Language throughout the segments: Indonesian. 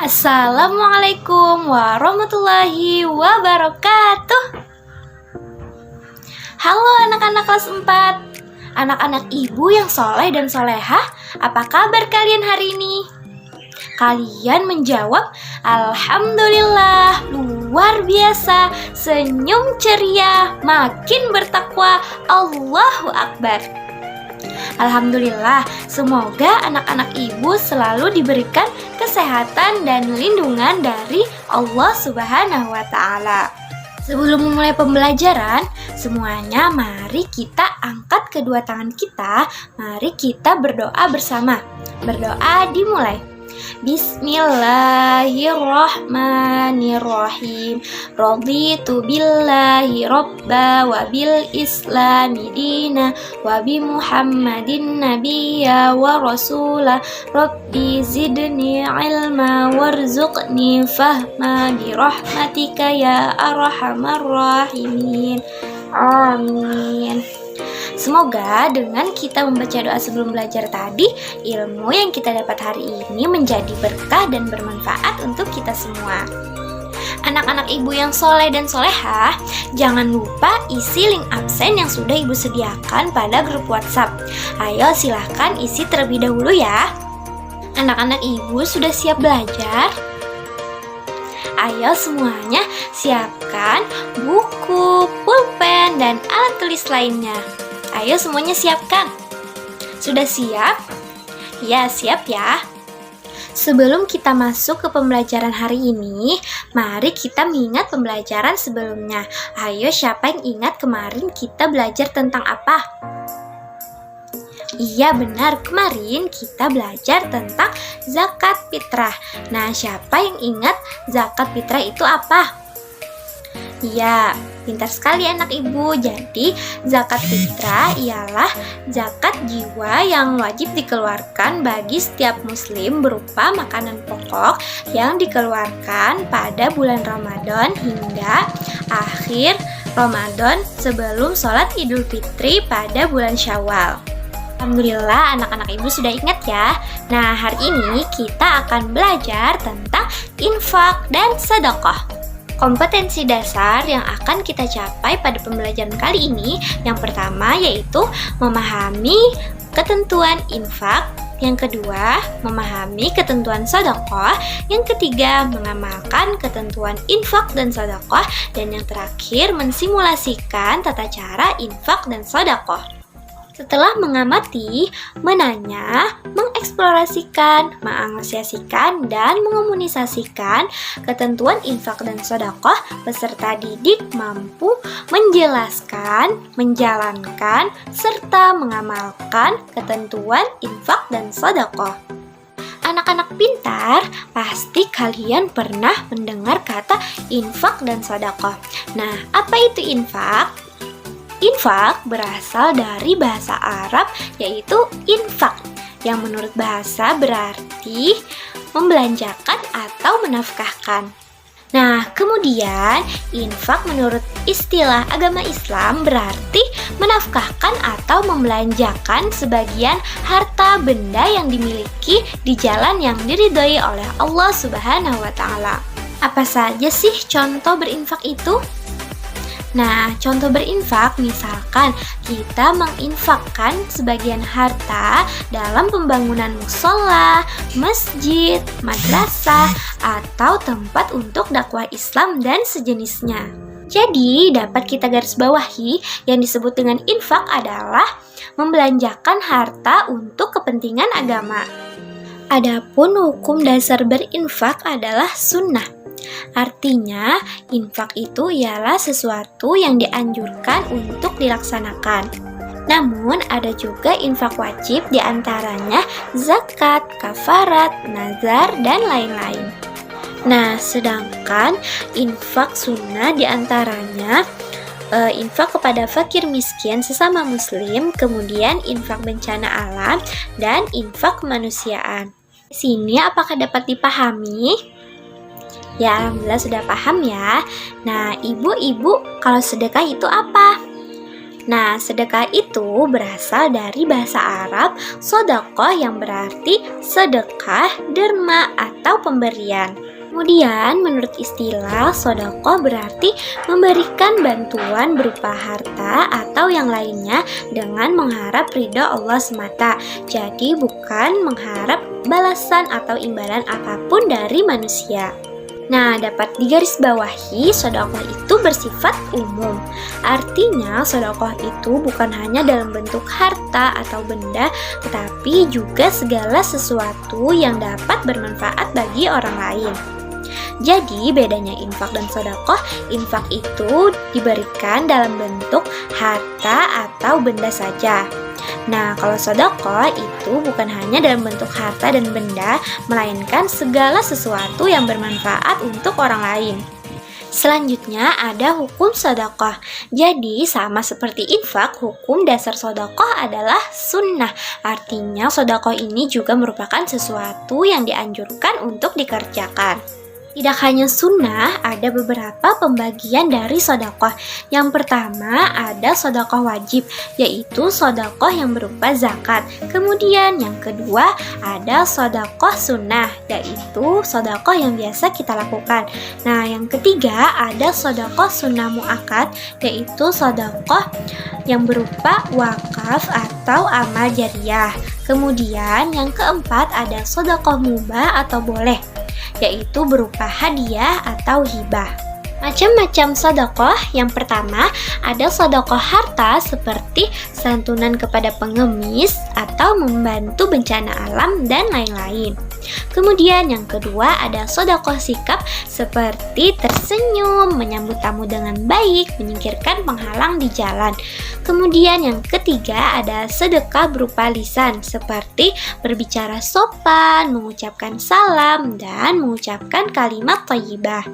Assalamualaikum warahmatullahi wabarakatuh. Halo anak-anak kelas 4, anak-anak ibu yang soleh dan solehah, apa kabar kalian hari ini? Kalian menjawab, Alhamdulillah, luar biasa, senyum ceria, makin bertakwa, Allahu Akbar. Alhamdulillah, semoga anak-anak ibu selalu diberikan kesehatan dan lindungan dari Allah Subhanahu wa Ta'ala. Sebelum memulai pembelajaran, semuanya mari kita angkat kedua tangan kita, mari kita berdoa bersama. Berdoa dimulai. Bismillahirrahmanirrahim. Raditu billahi robba wa bil islami dina wa bi muhammadin nabiyya wa rasulah. Rabbi zidni ilma warzuqni fahma bi rahmatika ya arhamar rahimin. Amin. Semoga dengan kita membaca doa sebelum belajar tadi, ilmu yang kita dapat hari ini menjadi berkah dan bermanfaat untuk kita semua. Anak-anak ibu yang soleh dan solehah, jangan lupa isi link absen yang sudah ibu sediakan pada grup WhatsApp. Ayo silahkan isi terlebih dahulu ya. Anak-anak ibu sudah siap belajar? Ayo semuanya siapkan buku, pulpen, dan alat tulis lainnya. Ayo semuanya siapkan. Sudah siap? Ya, siap ya. Sebelum kita masuk ke pembelajaran hari ini, mari kita mengingat pembelajaran sebelumnya. Ayo, siapa yang ingat kemarin kita belajar tentang apa? Iya benar, kemarin kita belajar tentang zakat fitrah. Nah, siapa yang ingat zakat fitrah itu apa? Iya, pintar sekali anak ibu. Jadi, zakat fitrah ialah zakat jiwa yang wajib dikeluarkan bagi setiap muslim berupa makanan pokok yang dikeluarkan pada bulan Ramadan hingga akhir Ramadan sebelum sholat Idul Fitri pada bulan Syawal. Alhamdulillah anak-anak ibu sudah ingat ya. Nah, hari ini kita akan belajar tentang infak dan sedekah. Kompetensi dasar yang akan kita capai pada pembelajaran kali ini, yang pertama yaitu memahami ketentuan infak, yang kedua memahami ketentuan sedekah, yang ketiga mengamalkan ketentuan infak dan sedekah, dan yang terakhir mensimulasikan tata cara infak dan sedekah. Setelah mengamati, menanya, mengeksplorasikan, menganalisasikan, dan mengomunikasikan ketentuan infak dan sedekah, peserta didik mampu menjelaskan, menjalankan, serta mengamalkan ketentuan infak dan sedekah. Anak-anak pintar, pasti kalian pernah mendengar kata infak dan sedekah. Nah, apa itu infak? Infak berasal dari bahasa Arab yaitu infak, yang menurut bahasa berarti membelanjakan atau menafkahkan. Nah, kemudian infak menurut istilah agama Islam berarti menafkahkan atau membelanjakan sebagian harta benda yang dimiliki di jalan yang diridhoi oleh Allah Subhanahu wa Ta'ala. Apa saja sih contoh berinfak itu? Nah, contoh berinfak misalkan kita menginfakkan sebagian harta dalam pembangunan musola, masjid, madrasah, atau tempat untuk dakwah Islam dan sejenisnya. Jadi, dapat kita garis bawahi yang disebut dengan infak adalah membelanjakan harta untuk kepentingan agama. Adapun hukum dasar berinfak adalah sunnah. Artinya, infak itu ialah sesuatu yang dianjurkan untuk dilaksanakan. Namun, ada juga infak wajib diantaranya zakat, kafarat, nazar, dan lain-lain. Nah, sedangkan infak sunnah diantaranya infak kepada fakir miskin sesama muslim, kemudian infak bencana alam, dan infak kemanusiaan. Di sini apakah dapat dipahami? Ya, alhamdulillah sudah paham ya. Nah, ibu-ibu, kalau sedekah itu apa? Nah, sedekah itu berasal dari bahasa Arab sodakoh yang berarti sedekah, derma, atau pemberian. Kemudian, menurut istilah, sodakoh berarti memberikan bantuan berupa harta atau yang lainnya dengan mengharap ridha Allah semata. Jadi, bukan mengharap balasan atau imbalan apapun dari manusia. Nah, dapat digarisbawahi, sodakoh itu bersifat umum. Artinya, sodakoh itu bukan hanya dalam bentuk harta atau benda, tetapi juga segala sesuatu yang dapat bermanfaat bagi orang lain. Jadi, bedanya infak dan sodakoh, infak itu diberikan dalam bentuk harta atau benda saja. Nah, kalau sodakoh itu bukan hanya dalam bentuk harta dan benda, melainkan segala sesuatu yang bermanfaat untuk orang lain. Selanjutnya ada hukum sodakoh. Jadi sama seperti infak, hukum dasar sodakoh adalah sunnah. Artinya sodakoh ini juga merupakan sesuatu yang dianjurkan untuk dikerjakan. Tidak hanya sunnah, ada beberapa pembagian dari sodakoh. Yang pertama ada sodakoh wajib, yaitu sodakoh yang berupa zakat. Kemudian yang kedua ada sodakoh sunnah, yaitu sodakoh yang biasa kita lakukan. Nah, yang ketiga ada sodakoh sunnah mu'akad, yaitu sodakoh yang berupa wakaf atau amal jariah. Kemudian yang keempat ada sodakoh mubah atau boleh, yaitu berupa hadiah atau hibah. Macam-macam sodakoh. Yang pertama ada sodakoh harta seperti santunan kepada pengemis atau membantu bencana alam dan lain-lain. Kemudian yang kedua ada sodakoh sikap seperti tersenyum, menyambut tamu dengan baik, menyingkirkan penghalang di jalan. Kemudian yang ketiga ada sedekah berupa lisan seperti berbicara sopan, mengucapkan salam, dan mengucapkan kalimat thayyibah.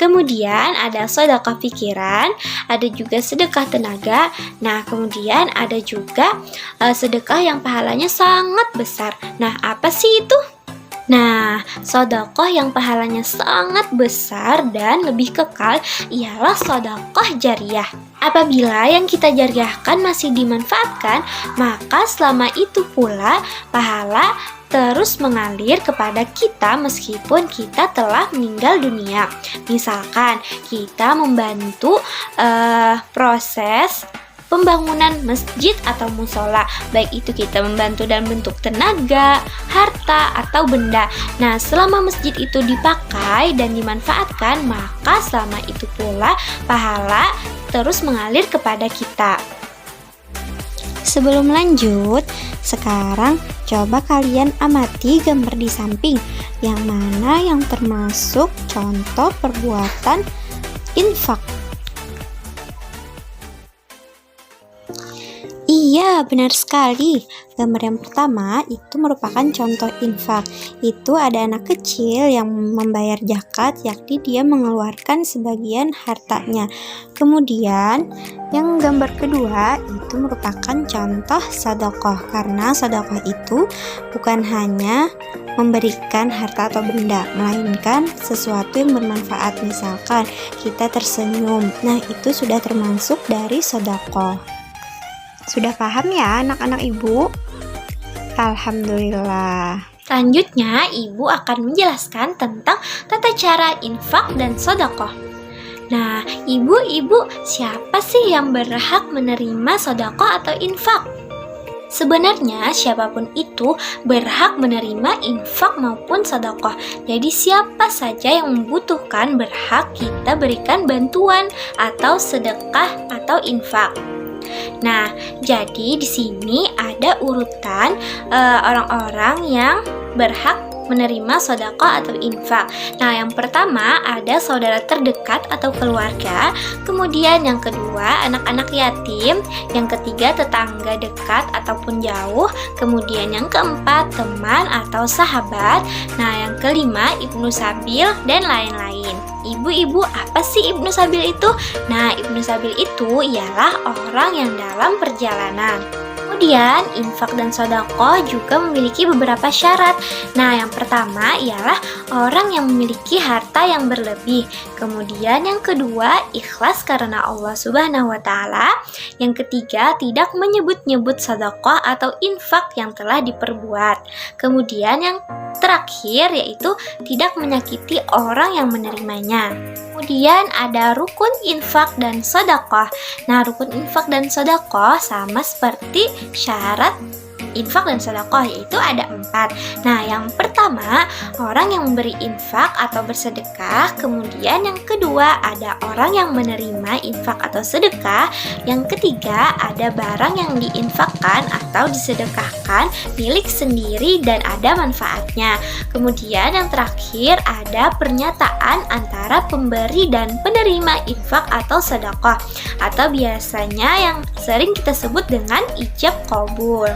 Kemudian ada sedekah pikiran, ada juga sedekah tenaga. Nah, kemudian ada juga sedekah yang pahalanya sangat besar. Nah, apa sih itu? Nah, sedekah yang pahalanya sangat besar dan lebih kekal ialah sedekah jariah. Apabila yang kita jariahkan masih dimanfaatkan, maka selama itu pula pahala terus mengalir kepada kita meskipun kita telah meninggal dunia. Misalkan kita membantu proses pembangunan masjid atau musola, baik itu kita membantu dalam bentuk tenaga, harta, atau benda. Nah, selama masjid itu dipakai dan dimanfaatkan, maka selama itu pula pahala terus mengalir kepada kita. Sebelum lanjut, sekarang coba kalian amati gambar di samping, yang mana yang termasuk contoh perbuatan infak. Iya, benar sekali. Gambar yang pertama itu merupakan contoh infak. Itu ada anak kecil yang membayar zakat, yakni dia mengeluarkan sebagian hartanya. Kemudian yang gambar kedua itu merupakan contoh sedekah, karena sedekah itu bukan hanya memberikan harta atau benda, melainkan sesuatu yang bermanfaat. Misalkan kita tersenyum, nah itu sudah termasuk dari sedekah. Sudah paham ya anak-anak ibu? Alhamdulillah. Selanjutnya, ibu akan menjelaskan tentang tata cara infak dan sedekah. Nah, ibu-ibu, siapa sih yang berhak menerima sedekah atau infak? Sebenarnya siapapun itu berhak menerima infak maupun sedekah. Jadi siapa saja yang membutuhkan berhak kita berikan bantuan atau sedekah atau infak. Nah, jadi di sini ada urutan orang-orang yang berhak menerima sedekah atau infak. Nah, yang pertama ada saudara terdekat atau keluarga, kemudian yang kedua anak-anak yatim, yang ketiga tetangga dekat ataupun jauh, kemudian yang keempat teman atau sahabat, nah yang kelima ibnu sabil dan lain-lain. Ibu-ibu, apa sih ibnu sabil itu? Nah, ibnu sabil itu ialah orang yang dalam perjalanan. Kemudian, infak dan sedekah juga memiliki beberapa syarat. Nah, yang pertama ialah orang yang memiliki harta yang berlebih. Kemudian yang kedua, ikhlas karena Allah Subhanahu wa taala. Yang ketiga, tidak menyebut-nyebut sedekah atau infak yang telah diperbuat. Kemudian yang terakhir yaitu tidak menyakiti orang yang menerimanya. Kemudian ada rukun infak dan sedekah. Nah, rukun infak dan sedekah sama seperti syarat infak dan sedekah, yaitu ada 4. Nah, yang pertama, orang yang memberi infak atau bersedekah. Kemudian yang kedua, ada orang yang menerima infak atau sedekah. Yang ketiga, ada barang yang diinfakkan atau disedekahkan milik sendiri dan ada manfaatnya. Kemudian yang terakhir, ada pernyataan antara pemberi dan penerima infak atau sedekah, atau biasanya yang sering kita sebut dengan ijab qabul.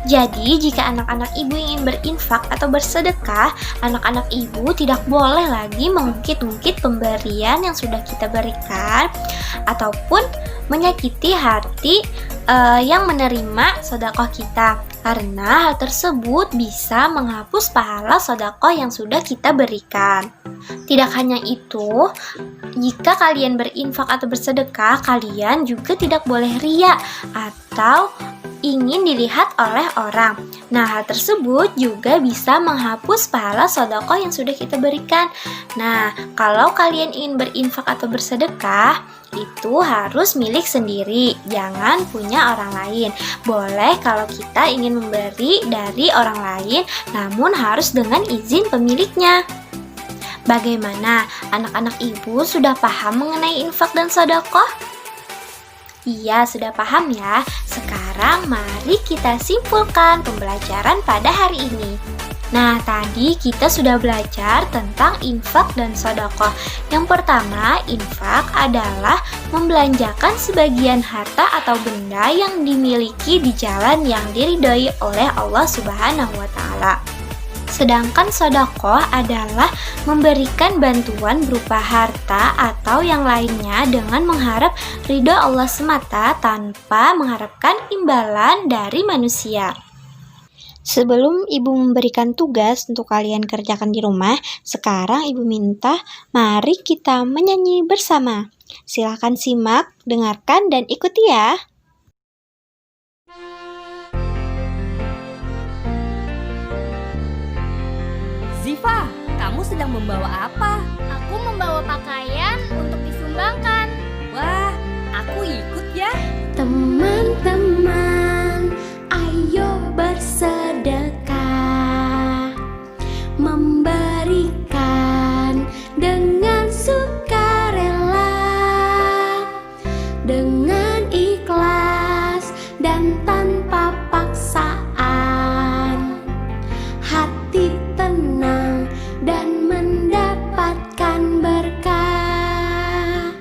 Jadi, jika anak-anak ibu ingin berinfak atau bersedekah, anak-anak ibu tidak boleh lagi mengungkit-ungkit pemberian yang sudah kita berikan ataupun menyakiti hati yang menerima sedekah kita, karena hal tersebut bisa menghapus pahala sedekah yang sudah kita berikan. Tidak hanya itu, jika kalian berinfak atau bersedekah, kalian juga tidak boleh riya atau ingin dilihat oleh orang. Nah, hal tersebut juga bisa menghapus pahala sedekah yang sudah kita berikan. Nah, kalau kalian ingin berinfak atau bersedekah, itu harus milik sendiri, jangan punya orang lain. Boleh kalau kita ingin memberi dari orang lain, namun harus dengan izin pemiliknya. Bagaimana? Anak-anak ibu sudah paham mengenai infak dan sedekah? Iya, sudah paham ya. Sekarang mari kita simpulkan pembelajaran pada hari ini. Nah, tadi kita sudah belajar tentang infak dan sedekah. Yang pertama, infak adalah membelanjakan sebagian harta atau benda yang dimiliki di jalan yang diridhoi oleh Allah Subhanahu wa taala. Sedangkan sedekah adalah memberikan bantuan berupa harta atau yang lainnya dengan mengharap ridho Allah semata tanpa mengharapkan imbalan dari manusia. Sebelum ibu memberikan tugas untuk kalian kerjakan di rumah, sekarang ibu minta mari kita menyanyi bersama. Silakan simak, dengarkan, dan ikuti ya. Ziva, kamu sedang membawa apa? Aku membawa pakaian untuk disumbangkan. Wah, aku ikut ya. Teman-teman, ayo bersedekah, memberikan dengan sukarela, dengan ikhlas dan tanpa paksaan. Hati tenang dan mendapatkan berkah.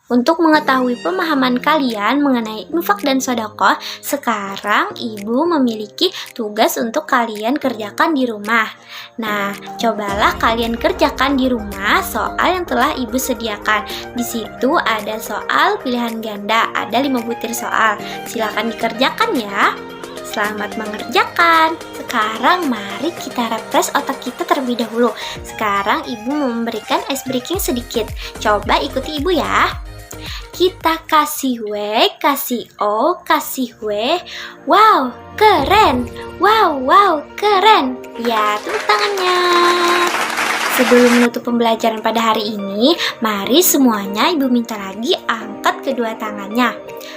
Untuk mengetahui pemahaman kalian mengenai infak dan sedekah, sekarang ibu memiliki tugas untuk kalian kerjakan di rumah. Nah, cobalah kalian kerjakan di rumah soal yang telah ibu sediakan. Di situ ada soal pilihan ganda, ada 5 butir soal. Silakan dikerjakan ya. Selamat mengerjakan. Sekarang mari kita refresh otak kita terlebih dahulu. Sekarang ibu mau memberikan ice breaking sedikit. Coba ikuti ibu ya. Kita kasih W, kasih O, kasih W. Wow, keren. Wow, keren. Ya, tepuk tangannya. Sebelum menutup pembelajaran pada hari ini, mari semuanya ibu minta lagi angkat kedua tangannya.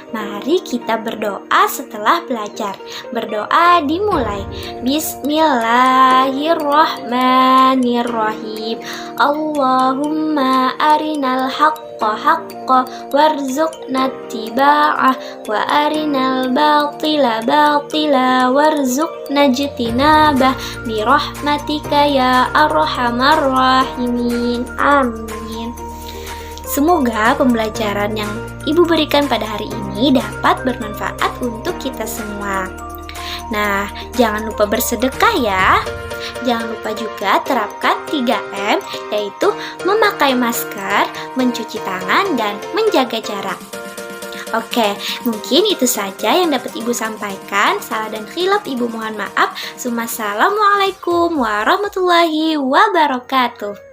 Mari kita berdoa setelah belajar. Berdoa dimulai. Bismillahirrahmanirrahim. Allahumma arinal haqqa haqqa warzuqna tiba'ah wa arinal batila batila warzuqna jitinabah birahmatika ya arhamar rahimin. Amin. Semoga pembelajaran yang ibu berikan pada hari ini dapat bermanfaat untuk kita semua. Nah, jangan lupa bersedekah ya. Jangan lupa juga terapkan 3M, yaitu memakai masker, mencuci tangan, dan menjaga jarak. Oke, mungkin itu saja yang dapat Ibu sampaikan. Salah dan khilaf Ibu mohon maaf. Assalamualaikum warahmatullahi wabarakatuh.